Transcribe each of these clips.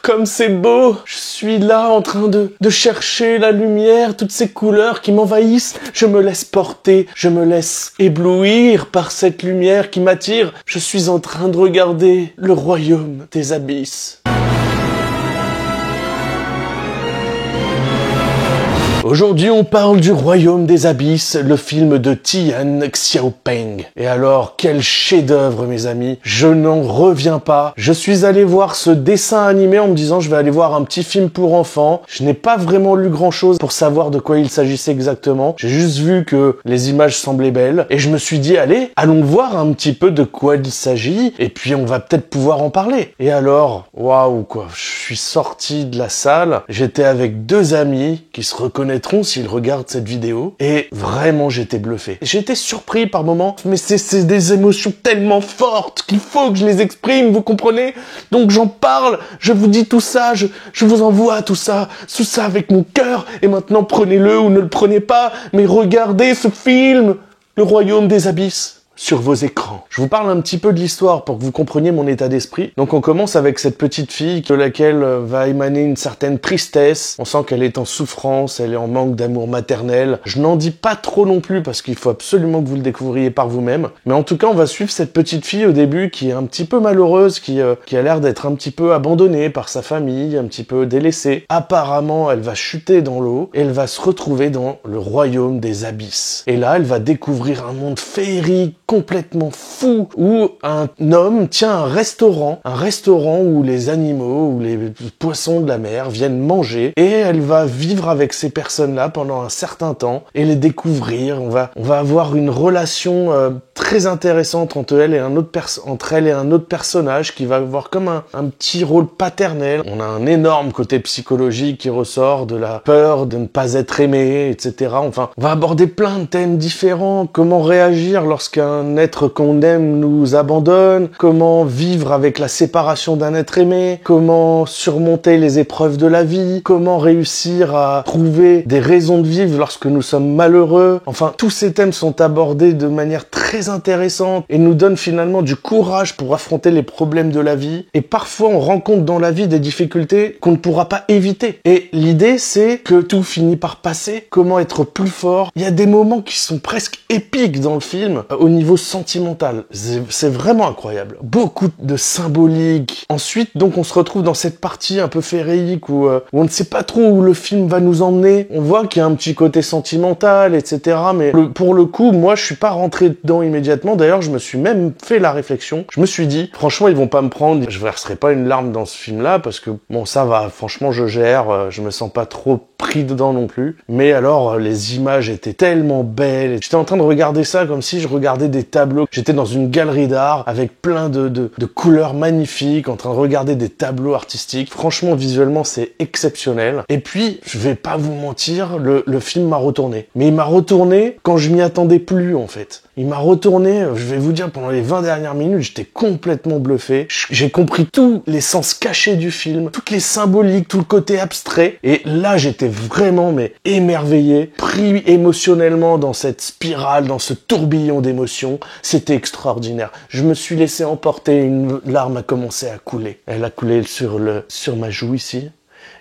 comme c'est beau. Je suis là en train de chercher la lumière, toutes ces couleurs qui m'envahissent. Je me laisse porter, je me laisse éblouir par cette lumière qui m'attire. Je suis en train de regarder le royaume des abysses. Aujourd'hui, on parle du Royaume des Abysses, le film de Tian Xiaopeng. Et alors, quel chef-d'œuvre, mes amis. Je n'en reviens pas. Je suis allé voir ce dessin animé en me disant je vais aller voir un petit film pour enfants. Je n'ai pas vraiment lu grand-chose pour savoir de quoi il s'agissait exactement. J'ai juste vu que les images semblaient belles. Et je me suis dit, allez, allons voir un petit peu de quoi il s'agit. Et puis, on va peut-être pouvoir en parler. Et alors, waouh, quoi. Je suis sorti de la salle. J'étais avec deux amis qui se reconnaissent s'ils regardent cette vidéo, et vraiment j'étais bluffé. J'étais surpris par moments, mais c'est des émotions tellement fortes qu'il faut que je les exprime, vous comprenez? Donc j'en parle, je vous dis tout ça, je vous envoie tout ça avec mon cœur, et maintenant prenez-le ou ne le prenez pas, mais regardez ce film, Le Royaume des Abysses, sur vos écrans. Je vous parle un petit peu de l'histoire pour que vous compreniez mon état d'esprit. Donc on commence avec cette petite fille de laquelle va émaner une certaine tristesse. On sent qu'elle est en souffrance, elle est en manque d'amour maternel. Je n'en dis pas trop non plus parce qu'il faut absolument que vous le découvriez par vous-même. Mais en tout cas, on va suivre cette petite fille au début qui est un petit peu malheureuse, qui a l'air d'être un petit peu abandonnée par sa famille, un petit peu délaissée. Apparemment, elle va chuter dans l'eau et elle va se retrouver dans le royaume des abysses. Et là, elle va découvrir un monde féerique, complètement fou, où un homme tient un restaurant où les animaux ou les poissons de la mer viennent manger, et elle va vivre avec ces personnes-là pendant un certain temps et les découvrir. On va avoir une relation très intéressante entre elle et un autre personnage qui va avoir comme un petit rôle paternel. On a un énorme côté psychologique qui ressort de la peur de ne pas être aimé, etc. Enfin, on va aborder plein de thèmes différents. Comment réagir lorsqu'un être qu'on aime nous abandonne, comment vivre avec la séparation d'un être aimé, comment surmonter les épreuves de la vie, comment réussir à trouver des raisons de vivre lorsque nous sommes malheureux. Enfin, tous ces thèmes sont abordés de manière très intéressante et nous donnent finalement du courage pour affronter les problèmes de la vie. Et parfois, on rencontre dans la vie des difficultés qu'on ne pourra pas éviter. Et l'idée, c'est que tout finit par passer. Comment être plus fort. Il y a des moments qui sont presque épiques dans le film au niveau sentimental. C'est vraiment incroyable. Beaucoup de symbolique. Ensuite, donc, on se retrouve dans cette partie un peu féerique où on ne sait pas trop où le film va nous emmener. On voit qu'il y a un petit côté sentimental, etc. Mais pour le coup, moi, je suis pas rentré dedans immédiatement. D'ailleurs, je me suis même fait la réflexion. Je me suis dit, franchement, ils vont pas me prendre. Je verserai pas une larme dans ce film-là parce que, bon, ça va. Franchement, je gère. Je me sens pas trop pris dedans non plus. Mais alors, les images étaient tellement belles. J'étais en train de regarder ça comme si je regardais des tableaux. J'étais dans une galerie d'art avec plein de couleurs magnifiques, en train de regarder des tableaux artistiques. Franchement, visuellement, c'est exceptionnel. Et puis, je vais pas vous mentir, le film m'a retourné. Mais il m'a retourné quand je m'y attendais plus, en fait. Il m'a retourné, je vais vous dire, pendant les 20 dernières minutes, j'étais complètement bluffé. J'ai compris tous les sens cachés du film, toutes les symboliques, tout le côté abstrait. Et là, j'étais vraiment, mais émerveillé, pris émotionnellement dans cette spirale, dans ce tourbillon d'émotions. C'était extraordinaire. Je me suis laissé emporter, une larme a commencé à couler. Elle a coulé sur ma joue ici.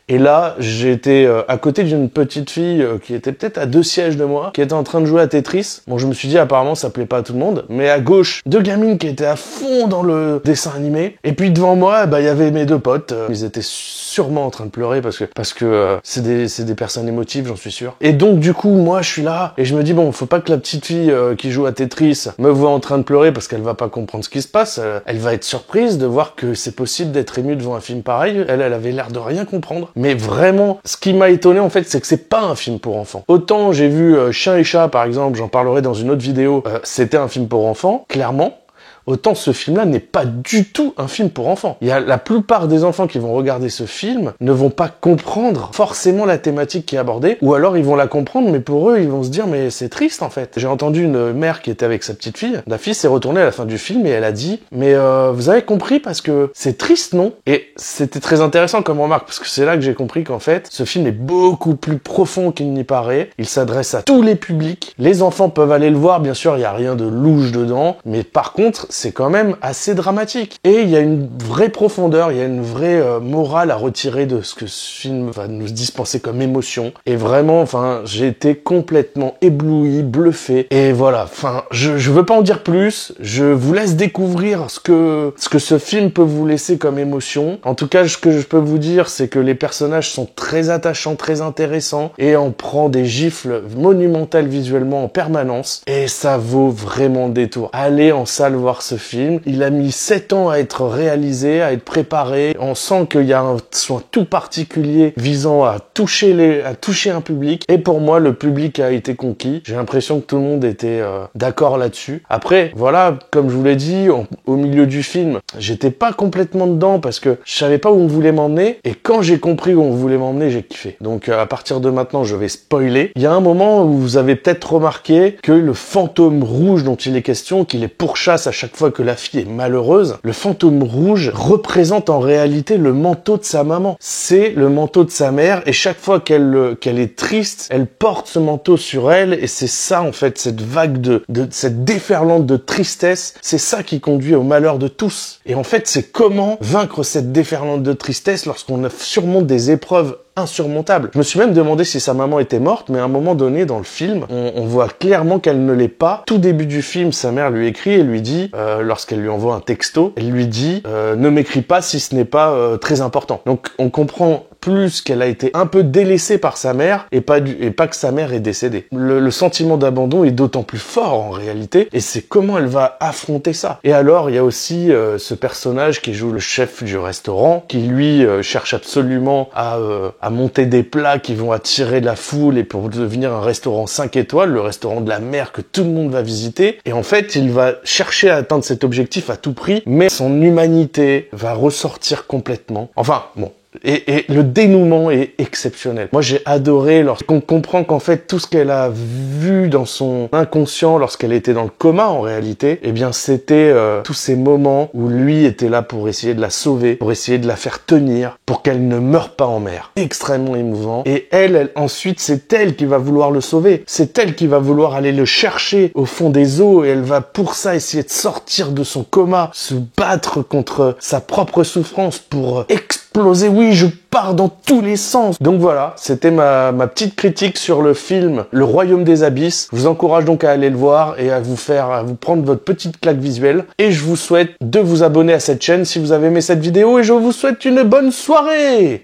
Et là, j'étais à côté d'une petite fille qui était peut-être à 2 sièges de moi, qui était en train de jouer à Tetris. Bon, je me suis dit, apparemment, ça plaît pas à tout le monde. Mais à gauche, 2 gamines qui étaient à fond dans le dessin animé. Et puis devant moi, il y avait mes 2 potes. Ils étaient sûrement en train de pleurer parce que c'est des personnes émotives, j'en suis sûr. Et donc, du coup, moi, je suis là et je me dis, bon, faut pas que la petite fille qui joue à Tetris me voit en train de pleurer parce qu'elle va pas comprendre ce qui se passe. Elle va être surprise de voir que c'est possible d'être émue devant un film pareil. Elle avait l'air de rien comprendre. Mais vraiment, ce qui m'a étonné en fait, c'est que c'est pas un film pour enfants. Autant j'ai vu Chien et Chat par exemple, j'en parlerai dans une autre vidéo, c'était un film pour enfants, clairement. Autant ce film-là n'est pas du tout un film pour enfants. Il y a la plupart des enfants qui vont regarder ce film ne vont pas comprendre forcément la thématique qui est abordée, ou alors ils vont la comprendre, mais pour eux, ils vont se dire, mais c'est triste en fait. J'ai entendu une mère qui était avec sa petite fille. La fille s'est retournée à la fin du film et elle a dit, mais vous avez compris parce que c'est triste, non? Et c'était très intéressant comme remarque, parce que c'est là que j'ai compris qu'en fait, ce film est beaucoup plus profond qu'il n'y paraît. Il s'adresse à tous les publics. Les enfants peuvent aller le voir, bien sûr, il n'y a rien de louche dedans, mais par contre, c'est quand même assez dramatique. Et il y a une vraie profondeur, il y a une vraie morale à retirer de ce que ce film va nous dispenser comme émotion. Et vraiment, enfin, j'ai été complètement ébloui, bluffé. Et voilà, enfin, je veux pas en dire plus. Je vous laisse découvrir ce que ce film peut vous laisser comme émotion. En tout cas, ce que je peux vous dire, c'est que les personnages sont très attachants, très intéressants, et on prend des gifles monumentales visuellement en permanence. Et ça vaut vraiment le détour. Allez en salle voir ce film. Il a mis 7 ans à être réalisé, à être préparé. On sent qu'il y a un soin tout particulier visant à toucher un public. Et pour moi, le public a été conquis. J'ai l'impression que tout le monde était d'accord là-dessus. Après, voilà, comme je vous l'ai dit, au milieu du film, j'étais pas complètement dedans parce que je savais pas où on voulait m'emmener. Et quand j'ai compris où on voulait m'emmener, j'ai kiffé. Donc à partir de maintenant, je vais spoiler. Il y a un moment où vous avez peut-être remarqué que le fantôme rouge dont il est question, qu'il les pourchasse à chaque fois que la fille est malheureuse, le fantôme rouge représente en réalité le manteau de sa maman. C'est le manteau de sa mère, et chaque fois qu'elle est triste, elle porte ce manteau sur elle, et c'est ça en fait, cette vague de cette déferlante de tristesse, c'est ça qui conduit au malheur de tous. Et en fait, c'est comment vaincre cette déferlante de tristesse lorsqu'on surmonte des épreuves insurmontable. Je me suis même demandé si sa maman était morte, mais à un moment donné dans le film, on voit clairement qu'elle ne l'est pas. Tout début du film, sa mère lui écrit et lui dit, lorsqu'elle lui envoie un texto, elle lui dit ne m'écris pas si ce n'est pas très important. Donc on comprend plus qu'elle a été un peu délaissée par sa mère et pas que sa mère est décédée. Le sentiment d'abandon est d'autant plus fort en réalité, et c'est comment elle va affronter ça. Et alors il y a aussi ce personnage qui joue le chef du restaurant, qui lui cherche absolument à monter des plats qui vont attirer de la foule et pour devenir un restaurant 5 étoiles, le restaurant de la mer que tout le monde va visiter. Et en fait, il va chercher à atteindre cet objectif à tout prix, mais son humanité va ressortir complètement. Enfin, bon. Et le dénouement est exceptionnel. Moi, j'ai adoré lorsqu'on comprend qu'en fait, tout ce qu'elle a vu dans son inconscient lorsqu'elle était dans le coma, en réalité, eh bien, c'était tous ces moments où lui était là pour essayer de la sauver, pour essayer de la faire tenir, pour qu'elle ne meure pas en mer. Extrêmement émouvant. Et elle, ensuite, c'est elle qui va vouloir le sauver. C'est elle qui va vouloir aller le chercher au fond des eaux, et elle va pour ça essayer de sortir de son coma, se battre contre sa propre souffrance pour exploser. Oui, je pars dans tous les sens. Donc voilà, c'était ma petite critique sur le film Le Royaume des Abysses. Je vous encourage donc à aller le voir et à vous prendre votre petite claque visuelle. Et je vous souhaite de vous abonner à cette chaîne si vous avez aimé cette vidéo, et je vous souhaite une bonne soirée.